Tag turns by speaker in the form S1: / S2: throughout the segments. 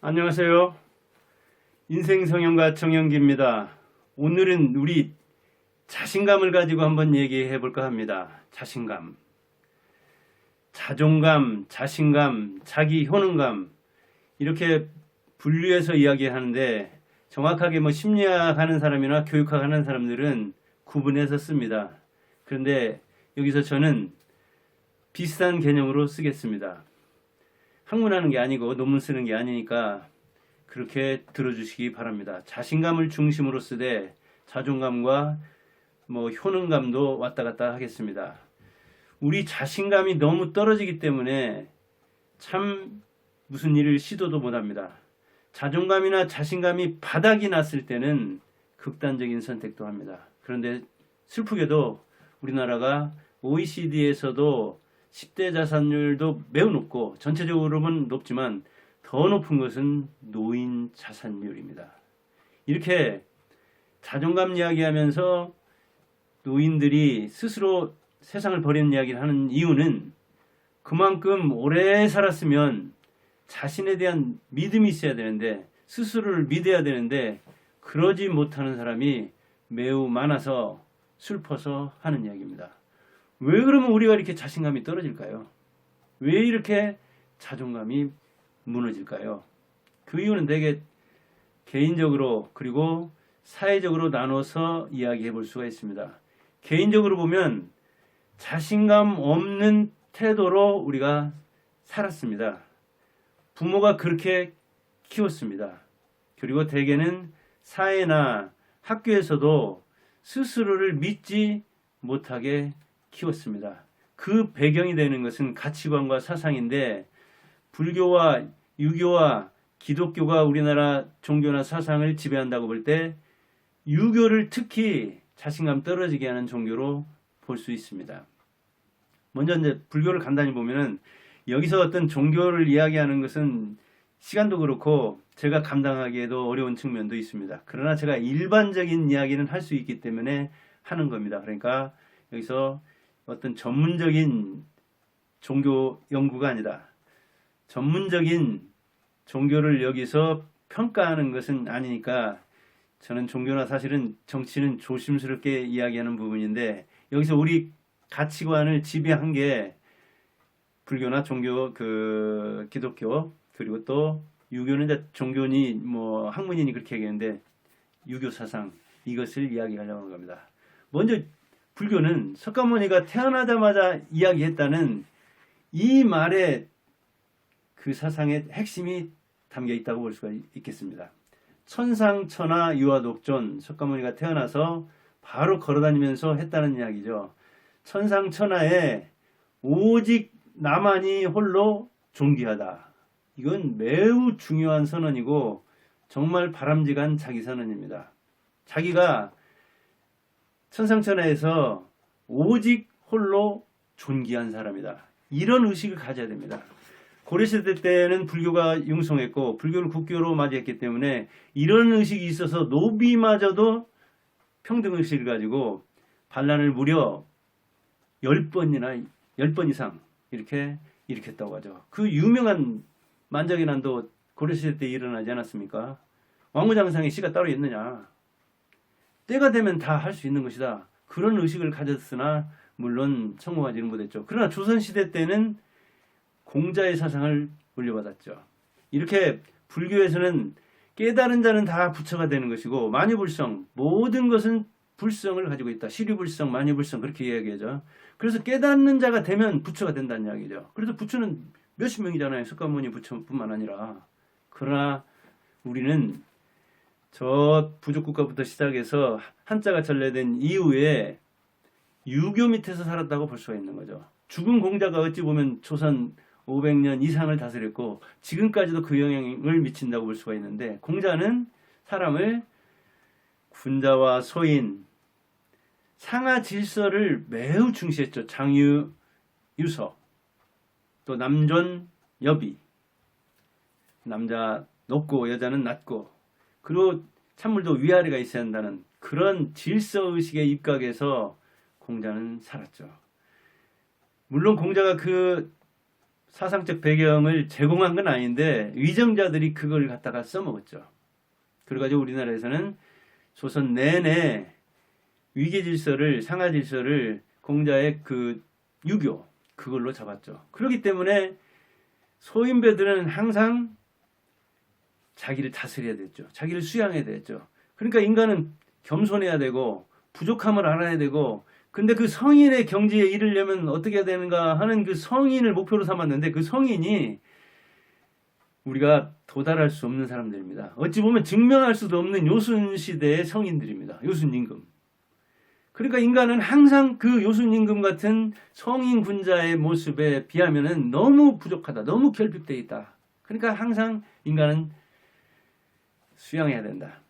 S1: 안녕하세요. 인생성형가 정영기입니다. 오늘은 우리 자신감을 가지고 한번 얘기해 볼까 합니다. 자신감, 자존감, 자신감, 자기 효능감 이렇게 분류해서 이야기하는데 정확하게 심리학 하는 사람이나 교육학 하는 사람들은 구분해서 씁니다. 그런데 여기서 저는 비슷한 개념으로 쓰겠습니다. 학문하는 게 아니고 논문 쓰는 게 아니니까 그렇게 들어주시기 바랍니다. 자신감을 중심으로 쓰되 자존감과 효능감도 왔다 갔다 하겠습니다. 우리 자신감이 너무 떨어지기 때문에 참 무슨 일을 시도도 못합니다. 자존감이나 자신감이 바닥이 났을 때는 극단적인 선택도 합니다. 그런데 슬프게도 우리나라가 OECD에서도 10대 자산율도 매우 높고 전체적으로는 높지만 더 높은 것은 노인 자산율입니다. 이렇게 자존감 이야기하면서 노인들이 스스로 세상을 버리는 이야기를 하는 이유는 그만큼 오래 살았으면 자신에 대한 믿음이 있어야 되는데 스스로를 믿어야 되는데 그러지 못하는 사람이 매우 많아서 슬퍼서 하는 이야기입니다. 왜 그러면 우리가 이렇게 자신감이 떨어질까요? 왜 이렇게 자존감이 무너질까요? 그 이유는 되게 개인적으로 그리고 사회적으로 나눠서 이야기해 볼 수가 있습니다. 개인적으로 보면 자신감 없는 태도로 우리가 살았습니다. 부모가 그렇게 키웠습니다. 그리고 대개는 사회나 학교에서도 스스로를 믿지 못하게 키웠습니다. 그 배경이 되는 것은 가치관과 사상인데 불교와 유교와 기독교가 우리나라 종교나 사상을 지배한다고 볼 때 유교를 특히 자신감 떨어지게 하는 종교로 볼 수 있습니다. 먼저 이제 불교를 간단히 보면은 여기서 어떤 종교를 이야기하는 것은 시간도 그렇고 제가 감당하기에도 어려운 측면도 있습니다. 그러나 제가 일반적인 이야기는 할 수 있기 때문에 하는 겁니다. 그러니까 여기서 어떤 전문적인 종교 연구가 아니다. 전문적인 종교를 여기서 평가하는 것은 아니니까 저는 종교나 사실은 정치는 조심스럽게 이야기하는 부분인데 여기서 우리 가치관을 지배한 게 불교나 종교, 기독교 그리고 또 유교는 이제 종교니 학문이니 그렇게 얘기하는데 유교 사상 이것을 이야기하려고 하는 겁니다. 먼저 불교는 석가모니가 태어나자마자 이야기했다는 이 말에 그 사상의 핵심이 담겨 있다고 볼 수가 있겠습니다. 천상천하 유아독존 석가모니가 태어나서 바로 걸어다니면서 했다는 이야기죠. 천상천하에 오직 나만이 홀로 존귀하다. 이건 매우 중요한 선언이고 정말 바람직한 자기 선언입니다. 자기가 천상천하에서 오직 홀로 존귀한 사람이다. 이런 의식을 가져야 됩니다. 고려시대 때는 불교가 융성했고 불교를 국교로 맞이했기 때문에 이런 의식이 있어서 노비마저도 평등의식을 가지고 반란을 무려 10번 이상 이렇게 일으켰다고 하죠. 그 유명한 만작의 난도 고려시대 때 일어나지 않았습니까? 왕후장상에 시가 따로 있느냐. 때가 되면 다 할 수 있는 것이다. 그런 의식을 가졌으나 물론 성공하지는 못했죠. 그러나 조선시대 때는 공자의 사상을 물려받았죠. 이렇게 불교에서는 깨달은 자는 다 부처가 되는 것이고 만유불성 모든 것은 불성을 가지고 있다. 시류불성, 만유불성 그렇게 이야기하죠. 그래서 깨닫는 자가 되면 부처가 된다는 이야기죠. 그래서 부처는 몇십 명이잖아요. 석가모니 부처뿐만 아니라. 그러나 우리는 저 부족국가부터 시작해서 한자가 전래된 이후에 유교 밑에서 살았다고 볼 수가 있는 거죠. 죽은 공자가 어찌 보면 조선 500년 이상을 다스렸고 지금까지도 그 영향을 미친다고 볼 수가 있는데 공자는 사람을 군자와 소인, 상하 질서를 매우 중시했죠. 장유, 유서, 또 남존, 여비. 남자 높고 여자는 낮고 그리고 찬물도 위아래가 있어야 한다는 그런 질서의식에 입각해서 공자는 살았죠. 물론 공자가 그 사상적 배경을 제공한 건 아닌데 위정자들이 그걸 갖다가 써먹었죠. 그래가지고 우리나라에서는 조선 내내 위계 질서를, 상하 질서를 공자의 그 유교 그걸로 잡았죠. 그렇기 때문에 소인배들은 항상 자기를 다스려야 됐죠. 자기를 수양해야 됐죠. 그러니까 인간은 겸손해야 되고 부족함을 알아야 되고, 근데 그 성인의 경지에 이르려면 어떻게 해야 되는가 하는 그 성인을 목표로 삼았는데, 그 성인이 우리가 도달할 수 없는 사람들입니다. 어찌 보면 증명할 수도 없는 요순 시대의 성인들입니다. 요순 임금. 그러니까 인간은 항상 그 요순 임금 같은 성인 군자의 모습에 비하면은 너무 부족하다, 너무 결핍되어 있다. 그러니까 항상 인간은 수양해야 된다.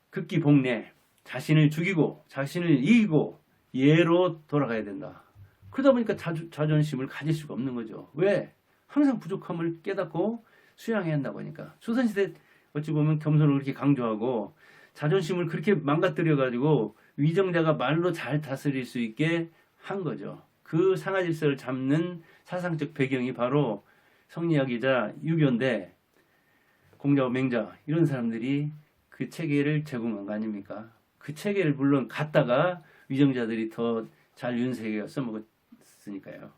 S1: 극기복례, 자신을 죽이고 자신을 이기고 예로 돌아가야 된다. 그러다 보니까 자존심을 가질 수가 없는 거죠. 왜? 항상 부족함을 깨닫고 수양해야 한다고 하니까. 조선시대 어찌 보면 겸손을 그렇게 강조하고 자존심을 그렇게 망가뜨려가지고 위정자가 말로 잘 다스릴 수 있게 한 거죠. 그 상하 질서를 잡는 사상적 배경이 바로 성리학이자 유교인데, 공자와 맹자 이런 사람들이 그 체계를 제공한 거 아닙니까? 그 체계를 물론 갖다가 위정자들이 더 잘 윤색에 써먹었으니까요.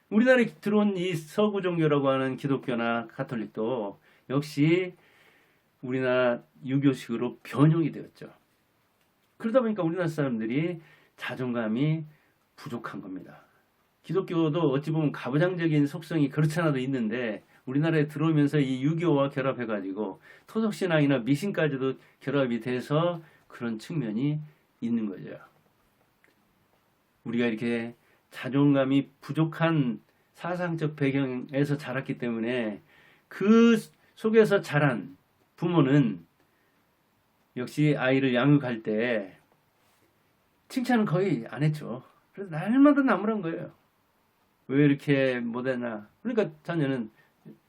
S1: 우리나라에 들어온 이 서구 종교라고 하는 기독교나 가톨릭도 역시 우리나라 유교식으로 변형이 되었죠. 그러다 보니까 우리나라 사람들이 자존감이 부족한 겁니다. 기독교도 어찌 보면 가부장적인 속성이 그렇지 않아도 있는데, 우리나라에 들어오면서 이 유교와 결합해가지고 토속신앙이나 미신까지도 결합이 돼서 그런 측면이 있는 거죠. 우리가 이렇게 자존감이 부족한 사상적 배경에서 자랐기 때문에 그 속에서 자란 부모는 역시 아이를 양육할 때 칭찬은 거의 안 했죠. 그래서 날마다 나무란 거예요. 왜 이렇게 못했나. 그러니까 자녀는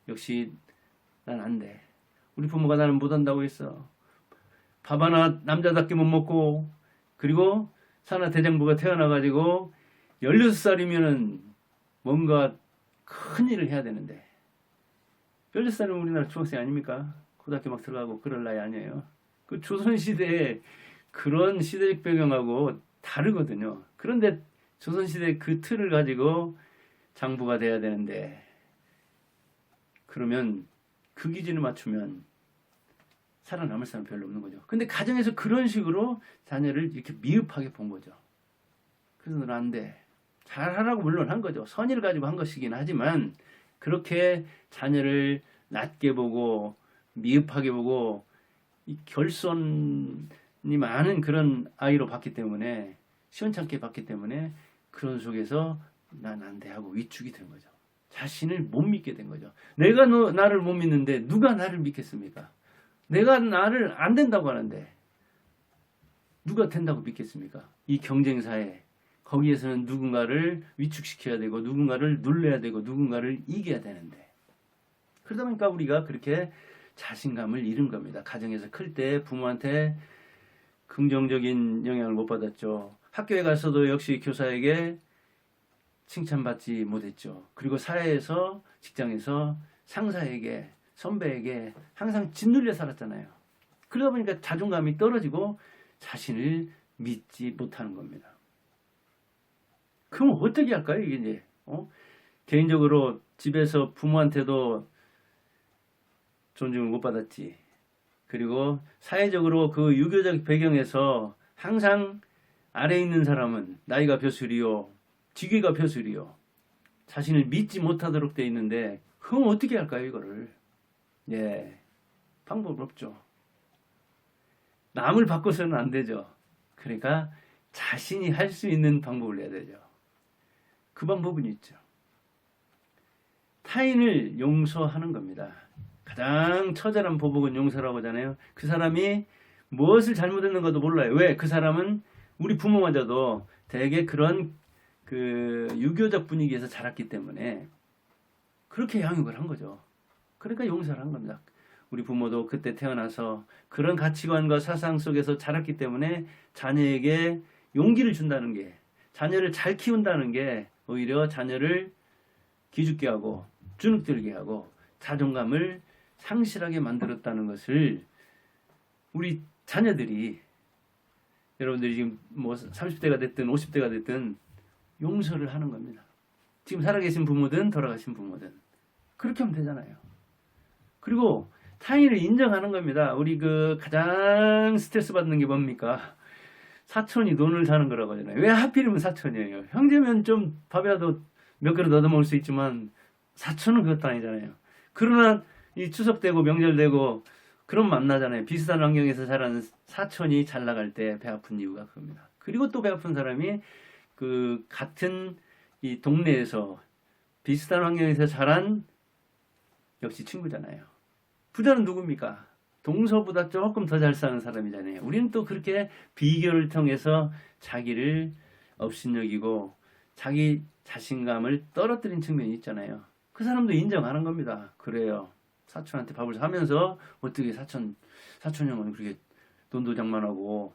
S1: 역시 난 안 돼. 우리 부모가 나는 못한다고 했어. 밥 하나 남자답게 못 먹고, 그리고 산하 대장부가 태어나가지고 16살이면은 뭔가 큰 일을 해야 되는데, 16살이면 우리나라 중학생 아닙니까? 고등학교 막 들어가고 그럴 나이 아니에요. 그 조선시대의 그런 시대적 배경하고 다르거든요. 그런데 조선시대 그 틀을 가지고 장부가 돼야 되는데, 그러면 그 기준을 맞추면 살아남을 사람 별로 없는 거죠. 근데 가정에서 그런 식으로 자녀를 이렇게 미흡하게 본 거죠. 그래서 넌 안 돼. 잘하라고 물론 한 거죠. 선의를 가지고 한 것이긴 하지만, 그렇게 자녀를 낮게 보고 미흡하게 보고 이 결손이 많은 그런 아이로 봤기 때문에, 시원찮게 봤기 때문에 그런 속에서 난 안 돼 하고 위축이 된 거죠. 자신을 못 믿게 된 거죠. 내가 나를 못 믿는데 누가 나를 믿겠습니까? 내가 나를 안 된다고 하는데 누가 된다고 믿겠습니까? 이 경쟁사에, 거기에서는 누군가를 위축시켜야 되고 누군가를 눌러야 되고 누군가를 이겨야 되는데, 그러다 보니까 우리가 그렇게 자신감을 잃은 겁니다. 가정에서 클 때 부모한테 긍정적인 영향을 못 받았죠. 학교에 가서도 역시 교사에게 칭찬받지 못했죠. 그리고 사회에서, 직장에서 상사에게, 선배에게 항상 짓눌려 살았잖아요. 그러다 보니까 자존감이 떨어지고 자신을 믿지 못하는 겁니다. 그럼 어떻게 할까요? 이게 이제 개인적으로 집에서 부모한테도 존중을 못 받았지. 그리고 사회적으로 그 유교적 배경에서 항상 아래에 있는 사람은 나이가 벼슬이요, 직위가 벼슬이요, 자신을 믿지 못하도록 돼 있는데, 그럼 어떻게 할까요, 이거를? 예, 방법 없죠. 남을 바꿔서는 안 되죠. 그러니까 자신이 할 수 있는 방법을 내야 되죠. 그 방법은 있죠. 타인을 용서하는 겁니다. 가장 처절한 보복은 용서라고 하잖아요. 그 사람이 무엇을 잘못했는가도 몰라요. 왜? 그 사람은 우리 부모마저도 되게 그런 그 유교적 분위기에서 자랐기 때문에 그렇게 양육을 한 거죠. 그러니까 용서를 한 겁니다. 우리 부모도 그때 태어나서 그런 가치관과 사상 속에서 자랐기 때문에 자녀에게 용기를 준다는 게, 자녀를 잘 키운다는 게 오히려 자녀를 기죽게 하고 주눅들게 하고 자존감을 상실하게 만들었다는 것을 우리 자녀들이, 여러분들이 지금 뭐 30대가 됐든 50대가 됐든 용서를 하는 겁니다. 지금 살아계신 부모든 돌아가신 부모든 그렇게 하면 되잖아요. 그리고 타인을 인정하는 겁니다. 우리 그 가장 스트레스 받는 게 뭡니까? 사촌이 돈을 사는 거라고 하잖아요. 왜 하필이면 사촌이에요? 형제면 좀 밥이라도 몇 그릇 얻어먹을 수 있지만 사촌은 그것도 아니잖아요. 그러나 이 추석 되고 명절 되고 그럼 만나잖아요. 비슷한 환경에서 자란 사촌이 잘 나갈 때 배 아픈 이유가 그겁니다. 그리고 또 배 아픈 사람이 그 같은 이 동네에서 비슷한 환경에서 자란 역시 친구잖아요. 부자는 누굽니까? 동서보다 조금 더 잘 사는 사람이잖아요. 우리는 또 그렇게 비교를 통해서 자기를 업신여기고 자기 자신감을 떨어뜨린 측면이 있잖아요. 그 사람도 인정하는 겁니다. 그래요. 사촌한테 밥을 사면서 어떻게 사촌 형은 그렇게 돈도 장만하고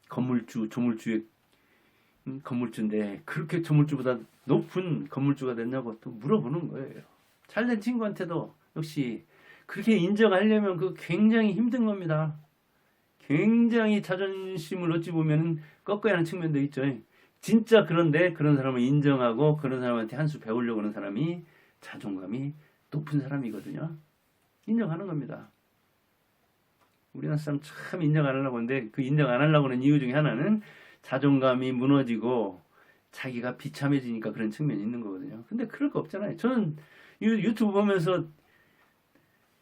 S1: 건물주, 조물주의 건물주인데 그렇게 조물주보다 높은 건물주가 됐냐고 또 물어보는 거예요. 잘된 친구한테도 역시 그렇게 인정하려면 그 굉장히 힘든 겁니다. 굉장히 자존심을 어찌 보면 꺾어야 하는 측면도 있죠. 진짜 그런데 그런 사람을 인정하고 그런 사람한테 한 수 배우려고 하는 사람이 자존감이 높은 사람이거든요. 인정하는 겁니다. 우리나라 사람 참 인정 안 하려고 하는데 그 인정 안 하려고 하는 이유 중에 하나는 자존감이 무너지고 자기가 비참해지니까 그런 측면이 있는 거거든요. 근데 그럴 거 없잖아요. 저는 유튜브 보면서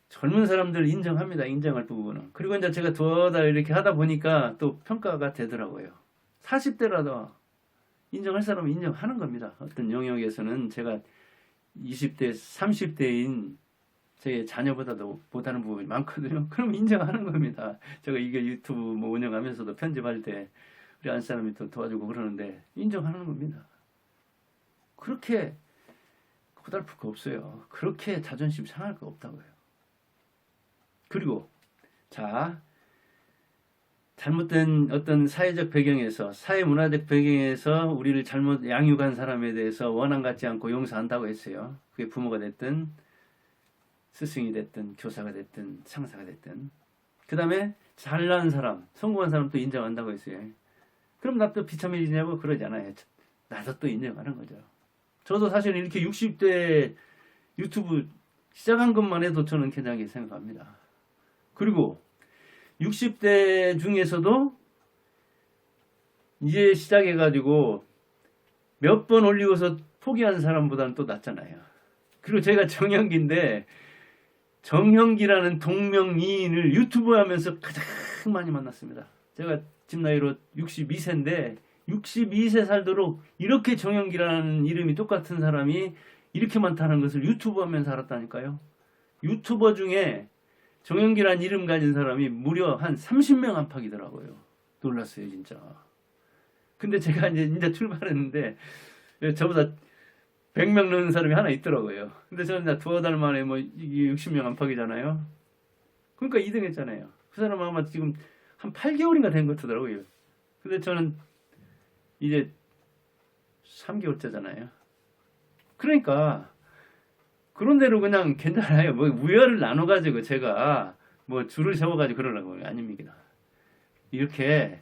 S1: 젊은 사람들 인정합니다. 인정할 부분은. 그리고 이제 제가 더다 이렇게 하다 보니까 또 평가가 되더라고요. 40대라도 인정할 사람은 인정하는 겁니다. 어떤 영역에서는 제가 20대, 30대인 제 자녀보다도 못하는 부분이 많거든요. 그럼 인정하는 겁니다. 제가 이게 유튜브 뭐 운영하면서도 편집할 때 우리 안 사람이 또 도와주고 그러는데 인정하는 겁니다. 그렇게 고달플 거 없어요. 그렇게 자존심 상할 거 없다고요. 그리고 자, 잘못된 어떤 사회적 배경에서, 사회문화적 배경에서 우리를 잘못 양육한 사람에 대해서 원한 갖지 않고 용서한다고 했어요. 그게 부모가 됐든 스승이 됐든 교사가 됐든 상사가 됐든. 그 다음에 잘난 사람, 성공한 사람 또 인정한다고 했어요. 그럼 나 또 비참해지냐고 그러잖아요. 나도 또 인정하는 거죠. 저도 사실 이렇게 60대 유튜브 시작한 것만 해도 저는 괜찮게 생각합니다. 그리고 60대 중에서도 이제 시작해가지고 몇 번 올리고서 포기한 사람보다는 또 낫잖아요. 그리고 제가 정형기인데 정형기라는 동명이인을 유튜브 하면서 가장 많이 만났습니다. 제가 지금 나이로 62세인데 62세 살도록 이렇게 정형기라는 이름이 똑같은 사람이 이렇게 많다는 것을 유튜브 하면서 알았다니까요. 유튜버 중에 정형기라는 이름 가진 사람이 무려 한 30명 안팎이더라고요. 놀랐어요, 진짜. 근데 제가 이제 출발했는데 저보다 100명 넘는 사람이 하나 있더라고요. 근데 저는 두어 달 만에 뭐 이게 60명 안팎이잖아요. 그러니까 2등 했잖아요. 그 사람은 아마 지금 한 8개월인가 된 것 같더라고요. 근데 저는 이제 3개월째잖아요. 그러니까 그런 대로 그냥 괜찮아요. 뭐 우열을 나눠가지고 제가 뭐 줄을 세워가지고 그러려고 아닙니다. 이렇게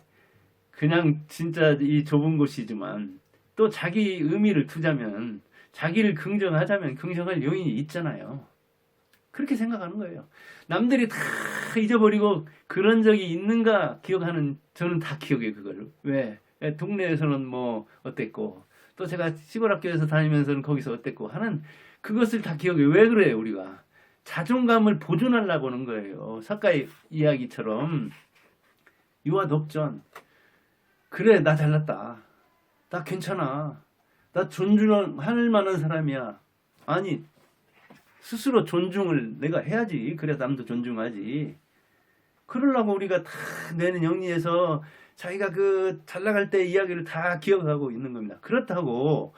S1: 그냥 진짜 이 좁은 곳이지만 또 자기 의미를 두자면 자기를 긍정하자면 긍정할 요인이 있잖아요. 그렇게 생각하는 거예요. 남들이 다 잊어버리고 그런 적이 있는가 기억하는, 저는 다 기억해요, 그걸. 왜? 동네에서는 뭐 어땠고, 또 제가 시골 학교에서 다니면서는 거기서 어땠고 하는 그것을 다 기억해요. 왜 그래요, 우리가? 자존감을 보존하려고 하는 거예요. 사카의 이야기처럼 유아독전. 그래, 나 잘났다. 나 괜찮아. 나 존중할 만한 사람이야. 아니, 스스로 존중을 내가 해야지. 그래야 남도 존중하지. 그러려고 우리가 다 내는 영리에서 자기가 그 잘 나갈 때 이야기를 다 기억하고 있는 겁니다. 그렇다고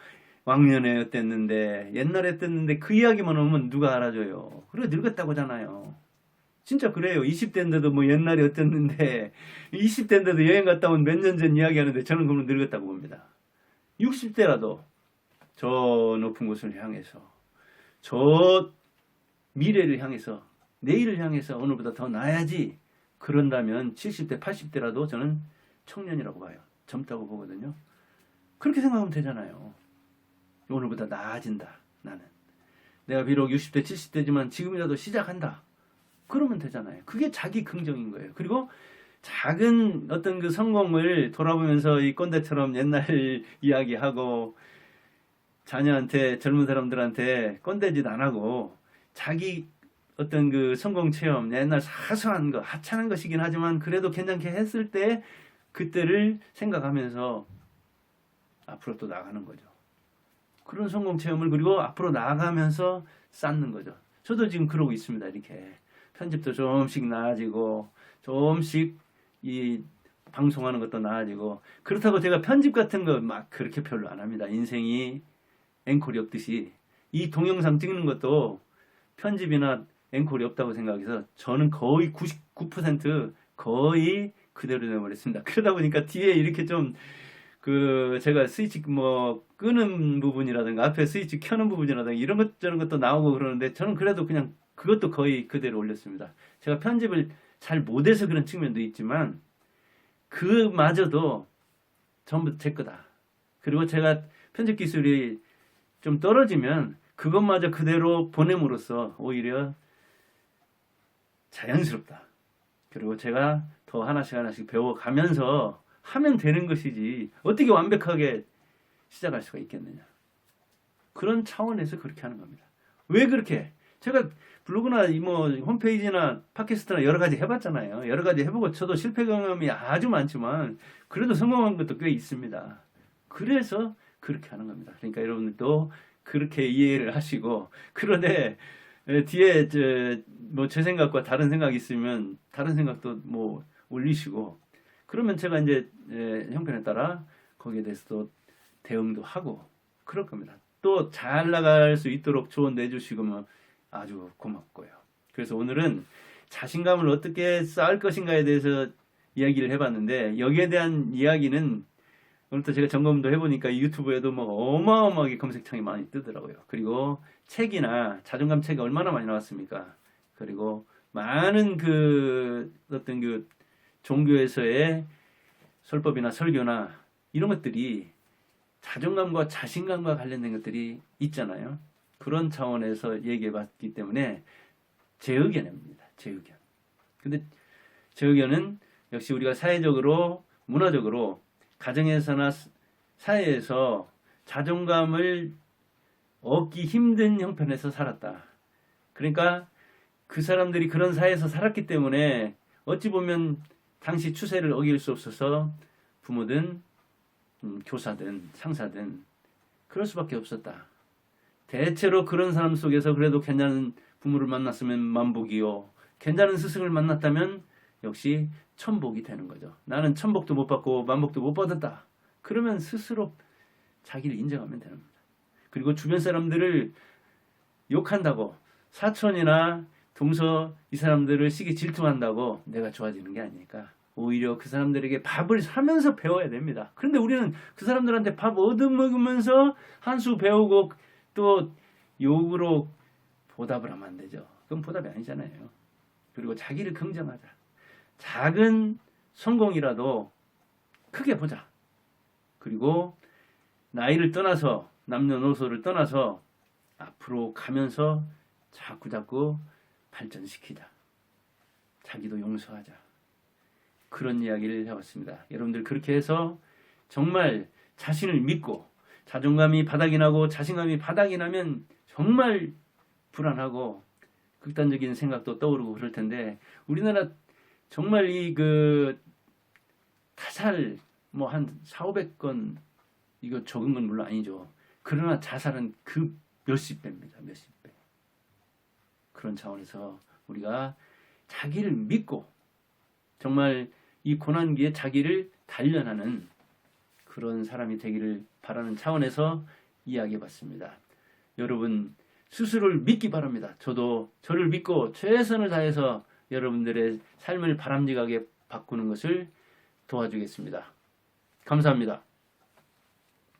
S1: 왕년에 어땠는데, 옛날에 어땠는데 그 이야기만 오면 누가 알아줘요. 그래, 늙었다고잖아요. 진짜 그래요. 20대인데도 뭐 옛날에 어땠는데, 20대인데도 여행 갔다 온 몇 년 전 이야기 하는데 저는 그러면 늙었다고 봅니다. 60대라도 저 높은 곳을 향해서 저 미래를 향해서 내일을 향해서 오늘보다 더 나아야지. 그런다면 70대 80대라도 저는 청년이라고 봐요. 젊다고 보거든요. 그렇게 생각하면 되잖아요. 오늘보다 나아진다. 나는 내가 비록 60대 70대지만 지금이라도 시작한다. 그러면 되잖아요. 그게 자기 긍정인 거예요. 그리고 작은 어떤 그 성공을 돌아보면서 이 꼰대처럼 옛날 이야기하고 자녀한테, 젊은 사람들한테 꼰대짓 안 하고 자기 어떤 그 성공 체험, 옛날 사소한 거, 하찮은 것이긴 하지만 그래도 괜찮게 했을 때 그때를 생각하면서 앞으로 또 나가는 거죠. 그런 성공 체험을 그리고 앞으로 나아가면서 쌓는 거죠. 저도 지금 그러고 있습니다. 이렇게 편집도 조금씩 나아지고 조금씩 이 방송하는 것도 나아지고, 그렇다고 제가 편집 같은 거 막 그렇게 별로 안 합니다. 인생이 앵콜이 없듯이 이 동영상 찍는 것도 편집이나 앵콜이 없다고 생각해서 저는 거의 99% 거의 그대로 내버렸습니다. 그러다 보니까 뒤에 이렇게 좀 그 제가 스위치 뭐 끄는 부분이라든가 앞에 스위치 켜는 부분이라든가 이런 것 저런 것도 나오고 그러는데 저는 그래도 그냥 그것도 거의 그대로 올렸습니다. 제가 편집을 잘 못해서 그런 측면도 있지만 그마저도 전부 제 거다. 그리고 제가 편집 기술이 좀 떨어지면 그것마저 그대로 보냄으로써 오히려 자연스럽다. 그리고 제가 더 하나씩 배워가면서 하면 되는 것이지 어떻게 완벽하게 시작할 수가 있겠느냐. 그런 차원에서 그렇게 하는 겁니다. 왜 그렇게? 제가 블로그나 뭐 홈페이지나 팟캐스트나 여러 가지 해봤잖아요. 여러 가지 해보고 저도 실패 경험이 아주 많지만 그래도 성공한 것도 꽤 있습니다. 그래서 그렇게 하는 겁니다. 그러니까 여러분들도 그렇게 이해를 하시고, 그런데 뒤에 뭐 제 생각과 다른 생각이 있으면 다른 생각도 뭐 올리시고, 그러면 제가 이제 형편에 따라 거기에 대해서도 대응도 하고 그럴 겁니다. 또 잘 나갈 수 있도록 조언 내주시고 아주 고맙고요. 그래서 오늘은 자신감을 어떻게 쌓을 것인가에 대해서 이야기를 해봤는데, 여기에 대한 이야기는 오늘도 제가 점검도 해보니까 유튜브에도 뭐 어마어마하게 검색창이 많이 뜨더라고요. 그리고 책이나 자존감 책이 얼마나 많이 나왔습니까? 그리고 많은 그 어떤 그 종교에서의 설법이나 설교나 이런 것들이 자존감과 자신감과 관련된 것들이 있잖아요. 그런 차원에서 얘기해봤기 때문에 제 의견입니다. 제 의견. 근데 제 의견은 역시 우리가 사회적으로, 문화적으로, 가정에서나 사회에서 자존감을 얻기 힘든 형편에서 살았다. 그러니까 그 사람들이 그런 사회에서 살았기 때문에 어찌 보면 당시 추세를 어길 수 없어서 부모든 교사든 상사든 그럴 수밖에 없었다. 대체로 그런 사람 속에서 그래도 괜찮은 부모를 만났으면 만복이요, 괜찮은 스승을 만났다면 역시 천복이 되는 거죠. 나는 천복도 못 받고 만복도 못 받았다. 그러면 스스로 자기를 인정하면 되는 겁니다. 그리고 주변 사람들을 욕한다고, 사촌이나 동서 이 사람들을 시기 질투한다고 내가 좋아지는 게 아니니까 오히려 그 사람들에게 밥을 사면서 배워야 됩니다. 그런데 우리는 그 사람들한테 밥 얻어먹으면서 한 수 배우고 또 욕으로 보답을 하면 안 되죠. 그건 보답이 아니잖아요. 그리고 자기를 긍정하자. 작은 성공이라도 크게 보자. 그리고 나이를 떠나서, 남녀노소를 떠나서 앞으로 가면서 자꾸자꾸 발전시키자. 자기도 용서하자. 그런 이야기를 해왔습니다. 여러분들 그렇게 해서 정말 자신을 믿고, 자존감이 바닥이 나고 자신감이 바닥이 나면 정말 불안하고 극단적인 생각도 떠오르고 그럴 텐데, 우리나라 정말 이 그 타살 뭐 한 4,500건, 이거 적은 건 물론 아니죠. 그러나 자살은 그 몇십 배입니다. 몇십 배. 그런 차원에서 우리가 자기를 믿고 정말 이 고난기에 자기를 단련하는 그런 사람이 되기를 바라는 차원에서 이야기해봤습니다. 여러분 스스로를 믿기 바랍니다. 저도 저를 믿고 최선을 다해서 여러분들의 삶을 바람직하게 바꾸는 것을 도와주겠습니다. 감사합니다.